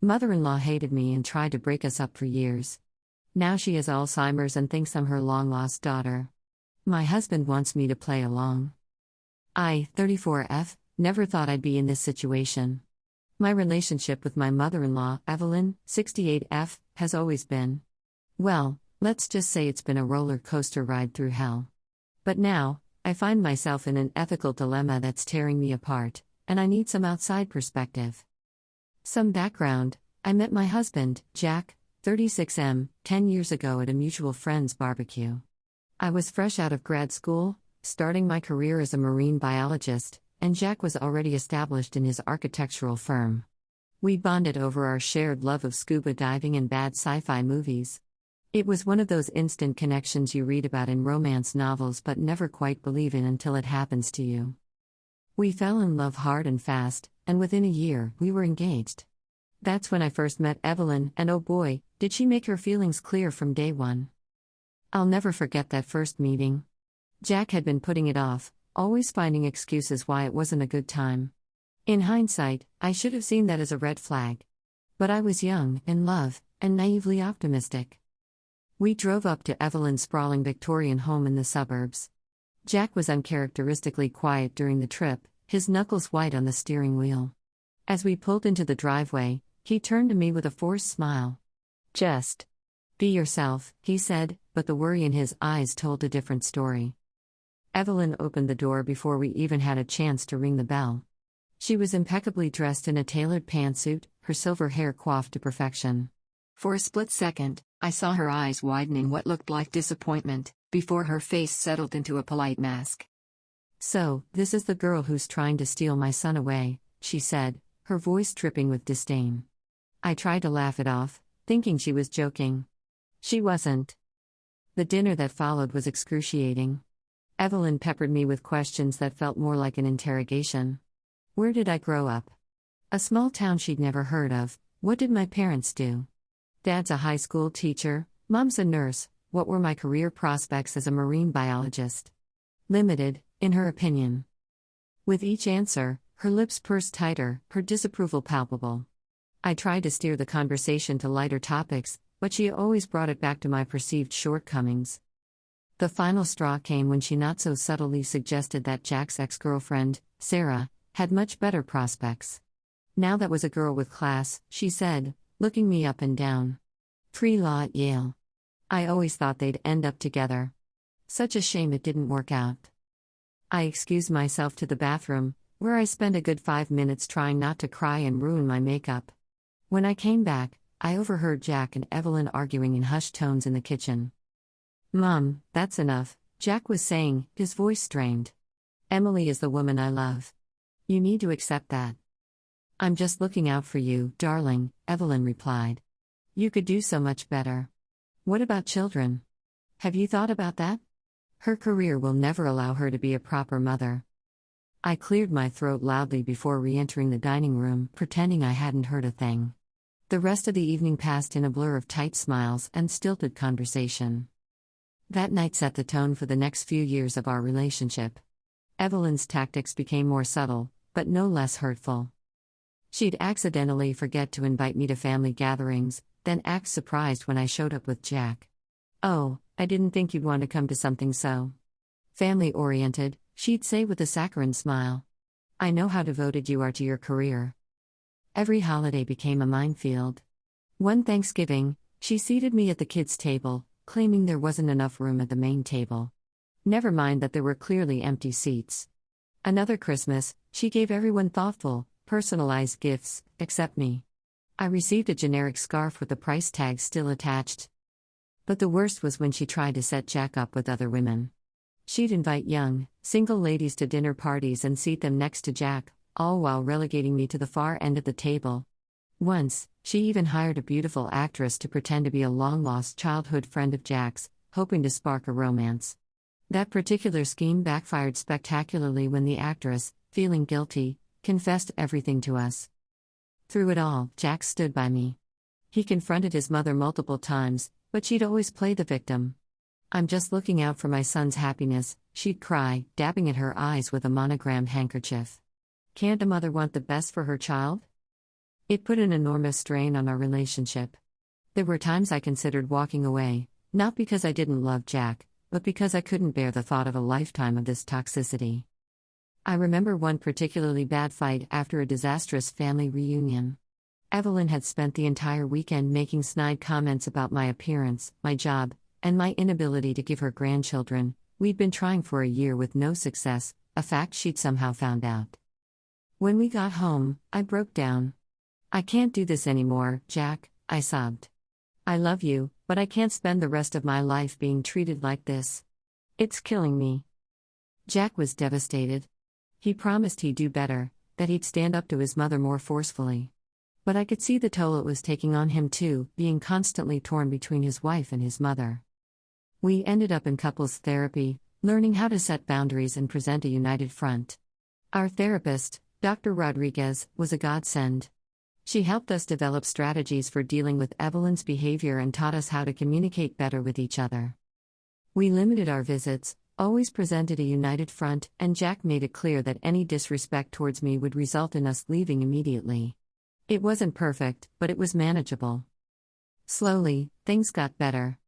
Mother-in-law hated me and tried to break us up for years. Now she has Alzheimer's and thinks I'm her long-lost daughter. My husband wants me to play along. I, 34F, never thought I'd be in this situation. My relationship with my mother-in-law, Evelyn, 68F, has always been. Well, let's just say it's been a roller coaster ride through hell. But now, I find myself in an ethical dilemma that's tearing me apart, and I need some outside perspective. Some background: I met my husband, Jack, 36M, 10 years ago at a mutual friend's barbecue. I was fresh out of grad school, starting my career as a marine biologist, and Jack was already established in his architectural firm. We bonded over our shared love of scuba diving and bad sci-fi movies. It was one of those instant connections you read about in romance novels but never quite believe in until it happens to you. We fell in love hard and fast, and within a year, we were engaged. That's when I first met Evelyn, and oh boy, did she make her feelings clear from day one. I'll never forget that first meeting. Jack had been putting it off, always finding excuses why it wasn't a good time. In hindsight, I should have seen that as a red flag. But I was young, in love, and naively optimistic. We drove up to Evelyn's sprawling Victorian home in the suburbs. Jack was uncharacteristically quiet during the trip, his knuckles white on the steering wheel. As we pulled into the driveway, he turned to me with a forced smile. "Just be yourself," he said, but the worry in his eyes told a different story. Evelyn opened the door before we even had a chance to ring the bell. She was impeccably dressed in a tailored pantsuit, her silver hair coiffed to perfection. For a split second, I saw her eyes widen in what looked like disappointment, before her face settled into a polite mask. "So, this is the girl who's trying to steal my son away," she said, her voice dripping with disdain. I tried to laugh it off, thinking she was joking. She wasn't. The dinner that followed was excruciating. Evelyn peppered me with questions that felt more like an interrogation. Where did I grow up? A small town she'd never heard of. What did my parents do? Dad's a high school teacher, Mom's a nurse. What were my career prospects as a marine biologist? Limited, in her opinion. With each answer, her lips pursed tighter, her disapproval palpable. I tried to steer the conversation to lighter topics, but she always brought it back to my perceived shortcomings. The final straw came when she not so subtly suggested that Jack's ex-girlfriend, Sarah, had much better prospects. Now that was a girl with class, she said, looking me up and down. Pre-law at Yale. I always thought they'd end up together. Such a shame it didn't work out. I excused myself to the bathroom, where I spent a good 5 minutes trying not to cry and ruin my makeup. When I came back, I overheard Jack and Evelyn arguing in hushed tones in the kitchen. "Mom, that's enough," Jack was saying, his voice strained. "Emily is the woman I love. You need to accept that." "I'm just looking out for you, darling," Evelyn replied. "You could do so much better. What about children? Have you thought about that? Her career will never allow her to be a proper mother." I cleared my throat loudly before re-entering the dining room, pretending I hadn't heard a thing. The rest of the evening passed in a blur of tight smiles and stilted conversation. That night set the tone for the next few years of our relationship. Evelyn's tactics became more subtle, but no less hurtful. She'd accidentally forget to invite me to family gatherings, then act surprised when I showed up with Jack. "Oh, I didn't think you'd want to come to something so family-oriented," she'd say with a saccharine smile. "I know how devoted you are to your career." Every holiday became a minefield. One Thanksgiving, she seated me at the kids' table, claiming there wasn't enough room at the main table. Never mind that there were clearly empty seats. Another Christmas, she gave everyone thoughtful, personalized gifts, except me. I received a generic scarf with the price tag still attached. But the worst was when she tried to set Jack up with other women. She'd invite young, single ladies to dinner parties and seat them next to Jack, all while relegating me to the far end of the table. Once, she even hired a beautiful actress to pretend to be a long-lost childhood friend of Jack's, hoping to spark a romance. That particular scheme backfired spectacularly when the actress, feeling guilty, confessed everything to us. Through it all, Jack stood by me. He confronted his mother multiple times, but she'd always play the victim. "I'm just looking out for my son's happiness," she'd cry, dabbing at her eyes with a monogrammed handkerchief. Can't a mother want the best for her child? It put an enormous strain on our relationship. There were times I considered walking away, not because I didn't love Jack, but because I couldn't bear the thought of a lifetime of this toxicity. I remember one particularly bad fight after a disastrous family reunion. Evelyn had spent the entire weekend making snide comments about my appearance, my job, and my inability to give her grandchildren. We'd been trying for a year with no success, a fact she'd somehow found out. When we got home, I broke down. "I can't do this anymore, Jack," I sobbed. "I love you, but I can't spend the rest of my life being treated like this. It's killing me." Jack was devastated. He promised he'd do better, that he'd stand up to his mother more forcefully. But I could see the toll it was taking on him too, being constantly torn between his wife and his mother. We ended up in couples therapy, learning how to set boundaries and present a united front. Our therapist, Dr. Rodriguez, was a godsend. She helped us develop strategies for dealing with Evelyn's behavior and taught us how to communicate better with each other. We limited our visits, always presented a united front, and Jack made it clear that any disrespect towards me would result in us leaving immediately. It wasn't perfect, but it was manageable. Slowly, things got better.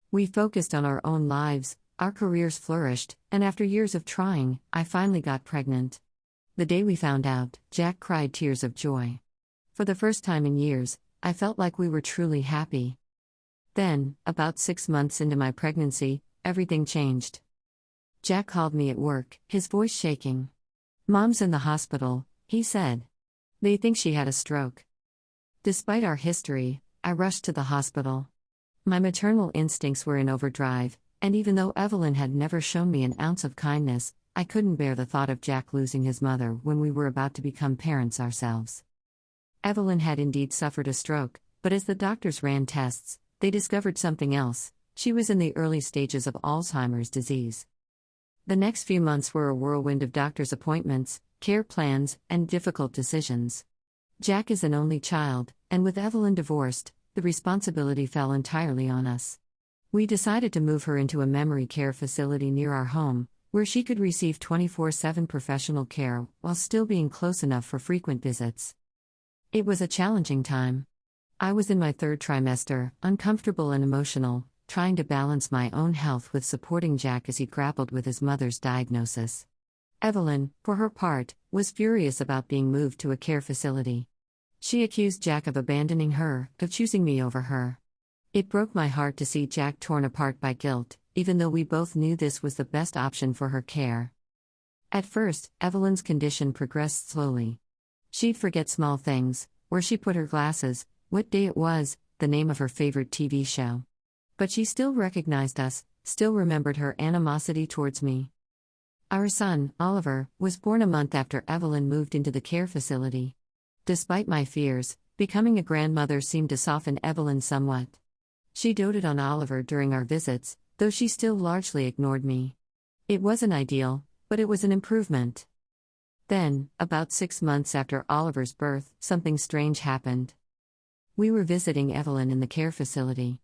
We focused on our own lives, our careers flourished, and after years of trying, I finally got pregnant. The day we found out, Jack cried tears of joy. For the first time in years, I felt like we were truly happy. Then, about 6 months into my pregnancy, everything changed. Jack called me at work, his voice shaking. "Mom's in the hospital," he said. "They think she had a stroke." Despite our history, I rushed to the hospital. My maternal instincts were in overdrive, and even though Evelyn had never shown me an ounce of kindness, I couldn't bear the thought of Jack losing his mother when we were about to become parents ourselves. Evelyn had indeed suffered a stroke, but as the doctors ran tests, they discovered something else. She was in the early stages of Alzheimer's disease. The next few months were a whirlwind of doctor's appointments, care plans, and difficult decisions. Jack is an only child, and with Evelyn divorced, the responsibility fell entirely on us. We decided to move her into a memory care facility near our home, where she could receive 24/7 professional care while still being close enough for frequent visits. It was a challenging time. I was in my 3rd trimester, uncomfortable and emotional, trying to balance my own health with supporting Jack as he grappled with his mother's diagnosis. Evelyn, for her part, was furious about being moved to a care facility. She accused Jack of abandoning her, of choosing me over her. It broke my heart to see Jack torn apart by guilt, even though we both knew this was the best option for her care. At first, Evelyn's condition progressed slowly. She'd forget small things, where she put her glasses, what day it was, the name of her favorite TV show. But she still recognized us, still remembered her animosity towards me. Our son, Oliver, was born a month after Evelyn moved into the care facility. Despite my fears, becoming a grandmother seemed to soften Evelyn somewhat. She doted on Oliver during our visits, though she still largely ignored me. It wasn't ideal, but it was an improvement. Then, about 6 months after Oliver's birth, something strange happened. We were visiting Evelyn in the care facility.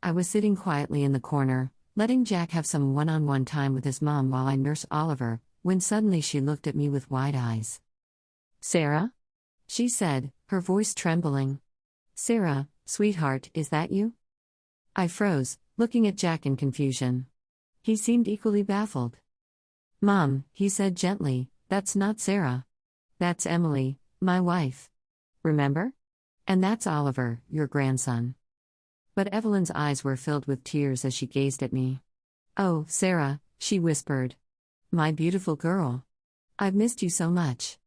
I was sitting quietly in the corner, letting Jack have some one-on-one time with his mom while I nursed Oliver, when suddenly she looked at me with wide eyes. "Sarah?" she said, her voice trembling. "Sarah, sweetheart, is that you?" I froze, looking at Jack in confusion. He seemed equally baffled. "Mom," he said gently, "that's not Sarah. That's Emily, my wife. Remember? And that's Oliver, your grandson." But Evelyn's eyes were filled with tears as she gazed at me. "Oh, Sarah," she whispered. "My beautiful girl. I've missed you so much.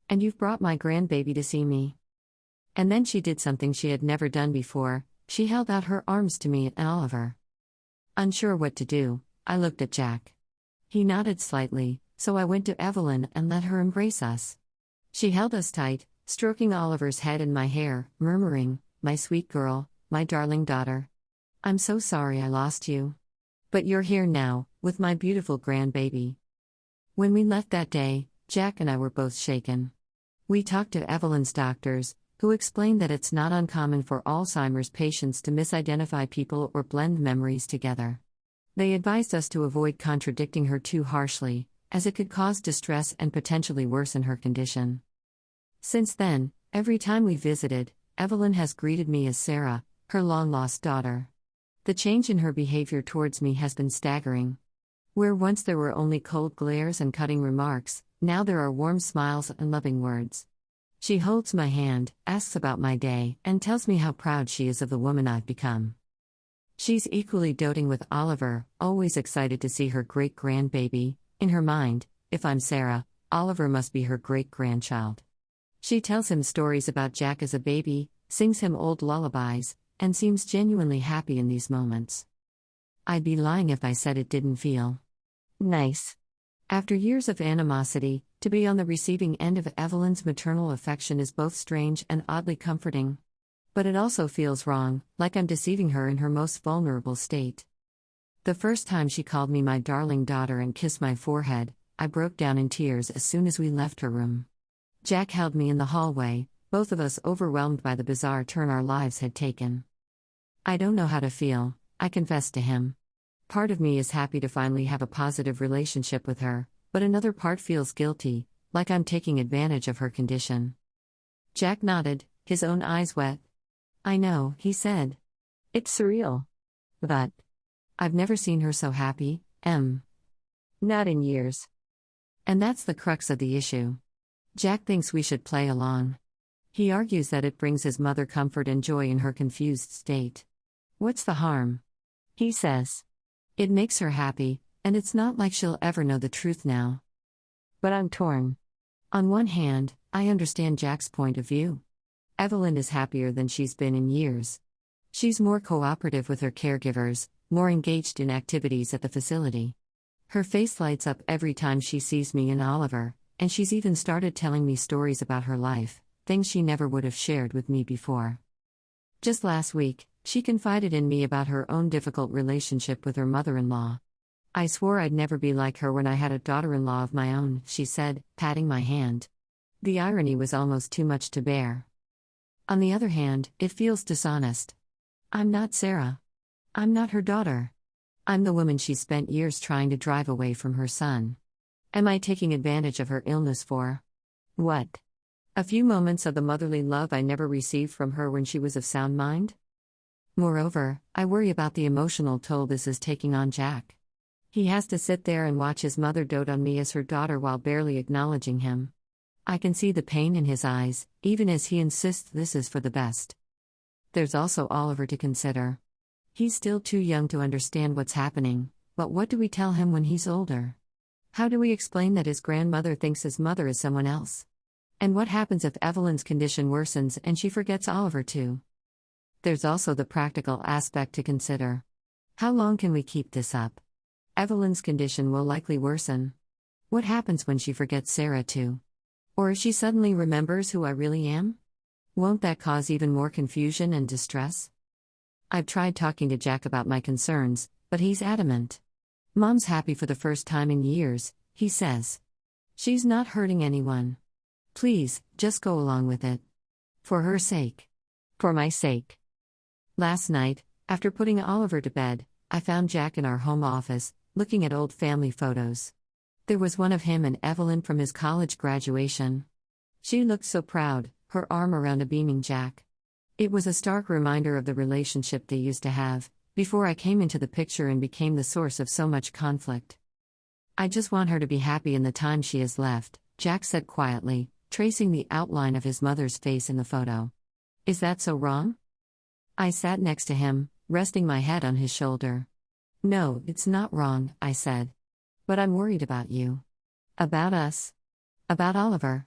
And you've brought my grandbaby to see me." And then she did something she had never done before. She held out her arms to me and Oliver. Unsure what to do, I looked at Jack. He nodded slightly, so I went to Evelyn and let her embrace us. She held us tight, stroking Oliver's head and my hair, murmuring, "My sweet girl, my darling daughter. I'm so sorry I lost you. But you're here now, with my beautiful grandbaby." When we left that day, Jack and I were both shaken. We talked to Evelyn's doctors, who explained that it's not uncommon for Alzheimer's patients to misidentify people or blend memories together. They advised us to avoid contradicting her too harshly, as it could cause distress and potentially worsen her condition. Since then, Every time we visited, Evelyn has greeted me as Sarah, her long-lost daughter. The change in her behavior towards me has been staggering. Where once there were only cold glares and cutting remarks, now there are warm smiles and loving words. She holds my hand, asks about my day, and tells me how proud she is of the woman I've become. She's equally doting with Oliver, always excited to see her great-grandbaby. In her mind, if I'm Sarah, Oliver must be her great-grandchild. She tells him stories about Jack as a baby, sings him old lullabies, and seems genuinely happy in these moments. I'd be lying if I said it didn't feel nice. After years of animosity, to be on the receiving end of Evelyn's maternal affection is both strange and oddly comforting. But it also feels wrong, like I'm deceiving her in her most vulnerable state. The first time she called me my darling daughter and kissed my forehead, I broke down in tears as soon as we left her room. Jack held me in the hallway, both of us overwhelmed by the bizarre turn our lives had taken. I don't know how to feel, I confessed to him. Part of me is happy to finally have a positive relationship with her, but another part feels guilty, like I'm taking advantage of her condition. Jack nodded, his own eyes wet. I know, he said. It's surreal. But I've never seen her so happy, not in years. And that's the crux of the issue. Jack thinks we should play along. He argues that it brings his mother comfort and joy in her confused state. What's the harm? He says. It makes her happy, and it's not like she'll ever know the truth now. But I'm torn. On one hand, I understand Jack's point of view. Evelyn is happier than she's been in years. She's more cooperative with her caregivers, more engaged in activities at the facility. Her face lights up every time she sees me and Oliver, and she's even started telling me stories about her life, things she never would have shared with me before. Just last week, she confided in me about her own difficult relationship with her mother-in-law. I swore I'd never be like her when I had a daughter-in-law of my own, she said, patting my hand. The irony was almost too much to bear. On the other hand, it feels dishonest. I'm not Sarah. I'm not her daughter. I'm the woman she spent years trying to drive away from her son. Am I taking advantage of her illness for what? A few moments of the motherly love I never received from her when she was of sound mind? Moreover, I worry about the emotional toll this is taking on Jack. He has to sit there and watch his mother dote on me as her daughter while barely acknowledging him. I can see the pain in his eyes, even as he insists this is for the best. There's also Oliver to consider. He's still too young to understand what's happening, but what do we tell him when he's older? How do we explain that his grandmother thinks his mother is someone else? And what happens if Evelyn's condition worsens and she forgets Oliver too? There's also the practical aspect to consider. How long can we keep this up? Evelyn's condition will likely worsen. What happens when she forgets Sarah too? Or if she suddenly remembers who I really am? Won't that cause even more confusion and distress? I've tried talking to Jack about my concerns, but he's adamant. Mom's happy for the first time in years, he says. She's not hurting anyone. Please, just go along with it. For her sake. For my sake. Last night, after putting Oliver to bed, I found Jack in our home office, looking at old family photos. There was one of him and Evelyn from his college graduation. She looked so proud, her arm around a beaming Jack. It was a stark reminder of the relationship they used to have, before I came into the picture and became the source of so much conflict. I just want her to be happy in the time she has left, Jack said quietly, tracing the outline of his mother's face in the photo. Is that so wrong? I sat next to him, resting my head on his shoulder. No, it's not wrong, I said. But I'm worried about you. About us. About Oliver.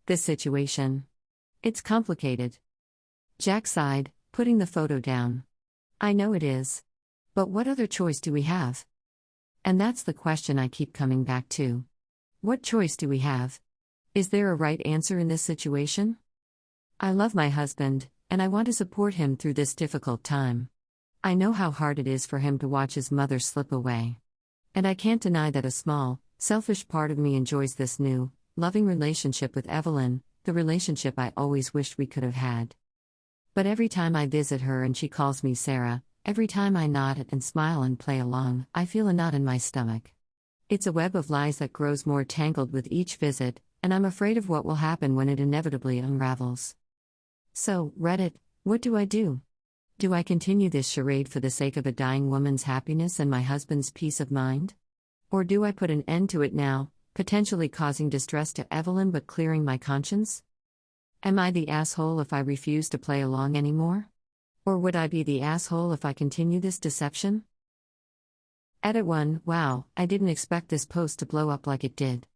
This situation. It's complicated. Jack sighed, putting the photo down. I know it is. But what other choice do we have? And that's the question I keep coming back to. What choice do we have? Is there a right answer in this situation? I love my husband, and I want to support him through this difficult time. I know how hard it is for him to watch his mother slip away. And I can't deny that a small, selfish part of me enjoys this new, loving relationship with Evelyn, the relationship I always wished we could have had. But every time I visit her and she calls me Sarah, every time I nod and smile and play along, I feel a knot in my stomach. It's a web of lies that grows more tangled with each visit, and I'm afraid of what will happen when it inevitably unravels. So, Reddit, what do I do? Do I continue this charade for the sake of a dying woman's happiness and my husband's peace of mind? Or do I put an end to it now, potentially causing distress to Evelyn but clearing my conscience? Am I the asshole if I refuse to play along anymore? Or would I be the asshole if I continue this deception? Edit 1. Wow, I didn't expect this post to blow up like it did.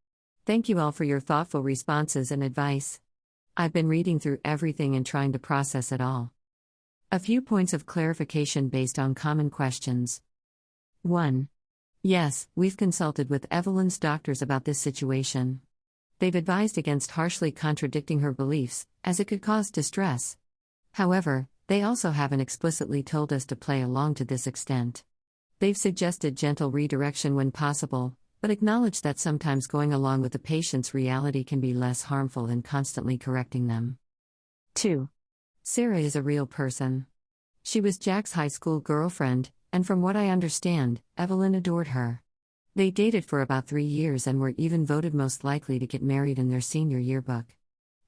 Thank you all for your thoughtful responses and advice. I've been reading through everything and trying to process it all. A few points of clarification based on common questions. 1. Yes, we've consulted with Evelyn's doctors about this situation. They've advised against harshly contradicting her beliefs, as it could cause distress. However, they also haven't explicitly told us to play along to this extent. They've suggested gentle redirection when possible, but acknowledge that sometimes going along with the patient's reality can be less harmful than constantly correcting them. 2. Sarah is a real person. She was Jack's high school girlfriend, and from what I understand, Evelyn adored her. They dated for about 3 years and were even voted most likely to get married in their senior yearbook.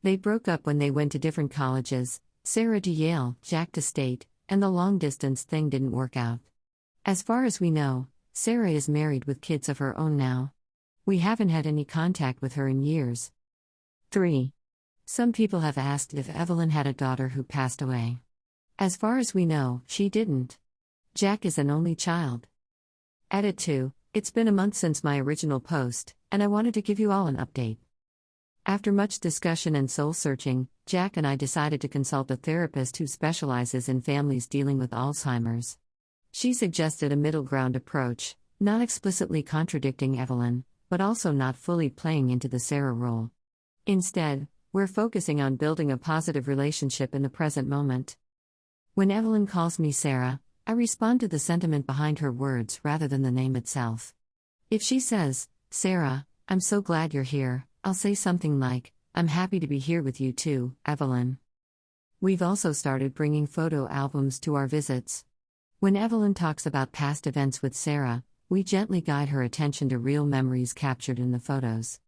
They broke up when they went to different colleges, Sarah to Yale, Jack to State, and the long-distance thing didn't work out. As far as we know, Sarah is married with kids of her own now. We haven't had any contact with her in years. 3. Some people have asked if Evelyn had a daughter who passed away. As far as we know, she didn't. Jack is an only child. Edit 2. It's been a month since my original post, and I wanted to give you all an update. After much discussion and soul-searching, Jack and I decided to consult a therapist who specializes in families dealing with Alzheimer's. She suggested a middle ground approach, not explicitly contradicting Evelyn, but also not fully playing into the Sarah role. Instead, we're focusing on building a positive relationship in the present moment. When Evelyn calls me Sarah, I respond to the sentiment behind her words rather than the name itself. If she says, "Sarah, I'm so glad you're here," I'll say something like, "I'm happy to be here with you too, Evelyn." We've also started bringing photo albums to our visits. When Evelyn talks about past events with Sarah, we gently guide her attention to real memories captured in the photos.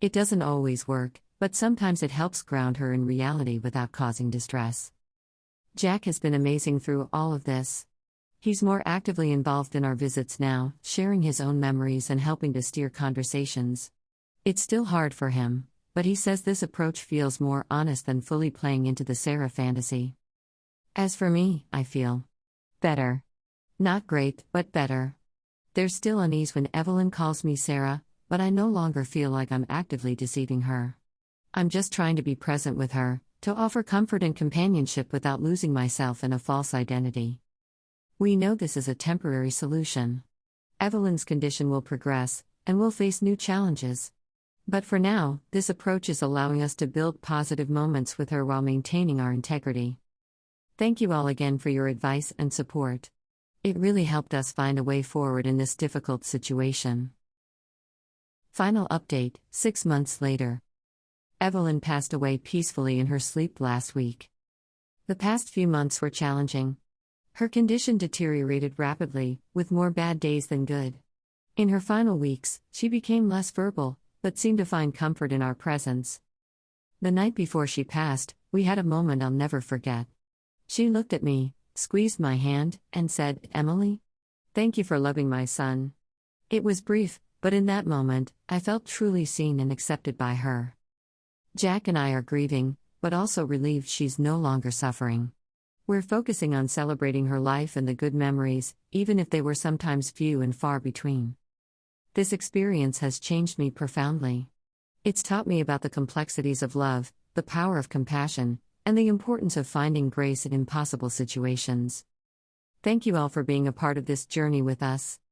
It doesn't always work, but sometimes it helps ground her in reality without causing distress. Jack has been amazing through all of this. He's more actively involved in our visits now, sharing his own memories and helping to steer conversations. It's still hard for him, but he says this approach feels more honest than fully playing into the Sarah fantasy. As for me, I feel better. Not great, but better. There's still unease when Evelyn calls me Sarah, but I no longer feel like I'm actively deceiving her. I'm just trying to be present with her, to offer comfort and companionship without losing myself in a false identity. We know this is a temporary solution. Evelyn's condition will progress, and we'll face new challenges. But for now, this approach is allowing us to build positive moments with her while maintaining our integrity. Thank you all again for your advice and support. It really helped us find a way forward in this difficult situation. Final update, 6 months later. Evelyn passed away peacefully in her sleep last week. The past few months were challenging. Her condition deteriorated rapidly, with more bad days than good. In her final weeks, she became less verbal, but seemed to find comfort in our presence. The night before she passed, we had a moment I'll never forget. She looked at me, squeezed my hand, and said, "Emily, thank you for loving my son." It was brief, but in that moment, I felt truly seen and accepted by her. Jack and I are grieving, but also relieved she's no longer suffering. We're focusing on celebrating her life and the good memories, even if they were sometimes few and far between. This experience has changed me profoundly. It's taught me about the complexities of love, the power of compassion, and the importance of finding grace in impossible situations. Thank you all for being a part of this journey with us.